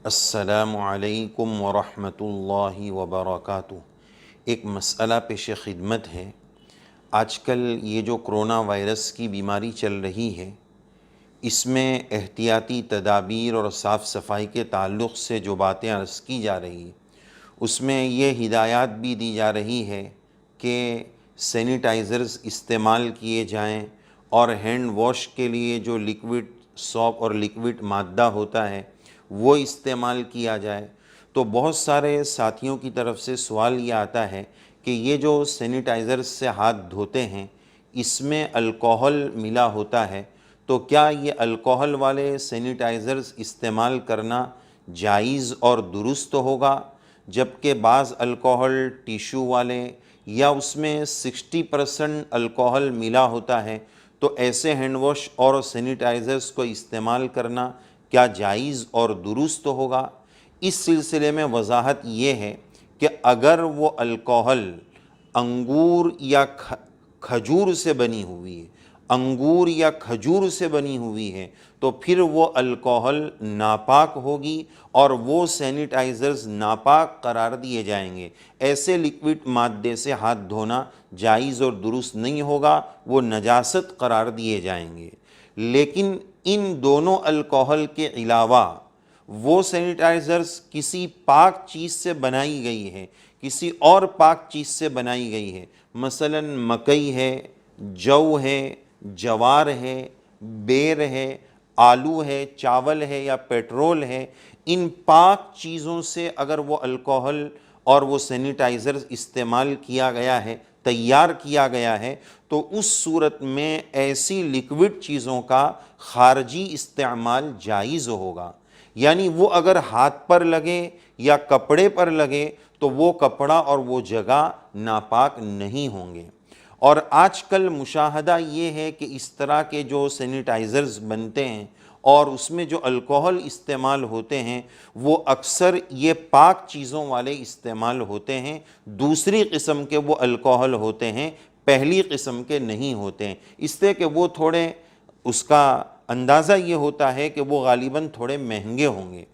السلام علیکم ورحمۃ اللہ وبرکاتہ۔ ایک مسئلہ پیش خدمت ہے۔ آج کل یہ جو کرونا وائرس کی بیماری چل رہی ہے، اس میں احتیاطی تدابیر اور صاف صفائی کے تعلق سے جو باتیں عرض کی جا رہی ہیں، اس میں یہ ہدایات بھی دی جا رہی ہے کہ سینیٹائزرز استعمال کیے جائیں اور ہینڈ واش کے لیے جو لیکوڈ سوپ اور لیکوڈ مادہ ہوتا ہے وہ استعمال کیا جائے۔ تو بہت سارے ساتھیوں کی طرف سے سوال یہ آتا ہے کہ یہ جو سینیٹائزر سے ہاتھ دھوتے ہیں، اس میں الکوہل ملا ہوتا ہے، تو کیا یہ الکوہل والے سینیٹائزرز استعمال کرنا جائز اور درست ہوگا؟ جبکہ بعض الکوہل ٹیشو والے یا اس میں 60% الکوہل ملا ہوتا ہے، تو ایسے ہینڈ واش اور سینیٹائزرز کو استعمال کرنا کیا جائز اور درست ہوگا؟ اس سلسلے میں وضاحت یہ ہے کہ اگر وہ الکوہل انگور یا کھجور سے بنی ہوئی ہے، انگور یا کھجور سے بنی ہوئی ہے، تو پھر وہ الکوہل ناپاک ہوگی اور وہ سینیٹائزرز ناپاک قرار دیے جائیں گے۔ ایسے لیکوڈ مادے سے ہاتھ دھونا جائز اور درست نہیں ہوگا، وہ نجاست قرار دیے جائیں گے۔ لیکن ان دونوں الکوہل کے علاوہ وہ سینیٹائزرز کسی پاک چیز سے بنائی گئی ہے، کسی اور پاک چیز سے بنائی گئی ہے، مثلا مکئی ہے، جو ہے، جوار ہے، بیر ہے، آلو ہے، چاول ہے یا پیٹرول ہے، ان پاک چیزوں سے اگر وہ الکوہل اور وہ سینیٹائزر استعمال کیا گیا ہے، تیار کیا گیا ہے، تو اس صورت میں ایسی لیکوڈ چیزوں کا خارجی استعمال جائز ہوگا۔ یعنی وہ اگر ہاتھ پر لگے یا کپڑے پر لگے تو وہ کپڑا اور وہ جگہ ناپاک نہیں ہوں گے۔ اور آج کل مشاہدہ یہ ہے کہ اس طرح کے جو سینیٹائزرز بنتے ہیں اور اس میں جو الکوہل استعمال ہوتے ہیں، وہ اکثر یہ پاک چیزوں والے استعمال ہوتے ہیں، دوسری قسم کے وہ الکوہل ہوتے ہیں، پہلی قسم کے نہیں ہوتے ہیں، اس لیے کہ وہ تھوڑے، اس کا اندازہ یہ ہوتا ہے کہ وہ غالباً تھوڑے مہنگے ہوں گے۔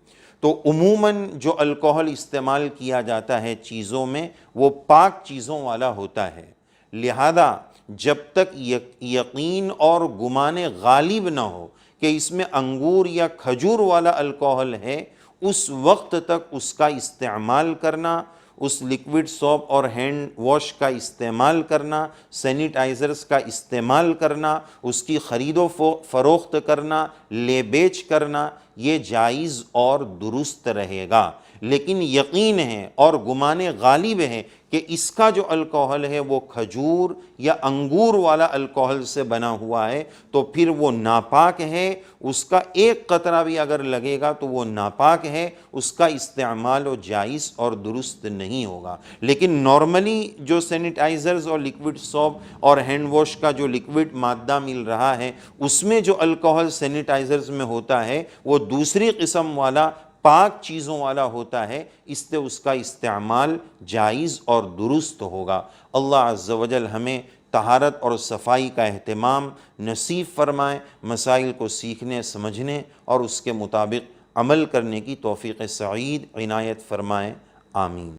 تو عموماً جو الکوہل استعمال کیا جاتا ہے چیزوں میں، وہ پاک چیزوں والا ہوتا ہے۔ لہذا جب تک یقین اور گمان غالب نہ ہو کہ اس میں انگور یا کھجور والا الکوہل ہے، اس وقت تک اس کا استعمال کرنا، اس لیکوڈ سوپ اور ہینڈ واش کا استعمال کرنا، سینیٹائزرز کا استعمال کرنا، اس کی خرید و فروخت کرنا، لے بیچ کرنا، یہ جائز اور درست رہے گا۔ لیکن یقین ہے اور گمان غالب ہے کہ اس کا جو الکوہل ہے وہ کھجور یا انگور والا الکوہل سے بنا ہوا ہے، تو پھر وہ ناپاک ہے، اس کا ایک قطرہ بھی اگر لگے گا تو وہ ناپاک ہے، اس کا استعمال و جائز اور درست نہیں ہوگا۔ لیکن نارملی جو سینیٹائزرز اور لیکوڈ سوپ اور ہینڈ واش کا جو لیکوڈ مادہ مل رہا ہے، اس میں جو الکوہل سینیٹائزرز میں ہوتا ہے وہ دوسری قسم والا پاک چیزوں والا ہوتا ہے، اس سے اس کا استعمال جائز اور درست ہوگا۔ اللہ عز و جل ہمیں طہارت اور صفائی کا اہتمام نصیب فرمائے، مسائل کو سیکھنے، سمجھنے اور اس کے مطابق عمل کرنے کی توفیق سعید عنایت فرمائے، آمین۔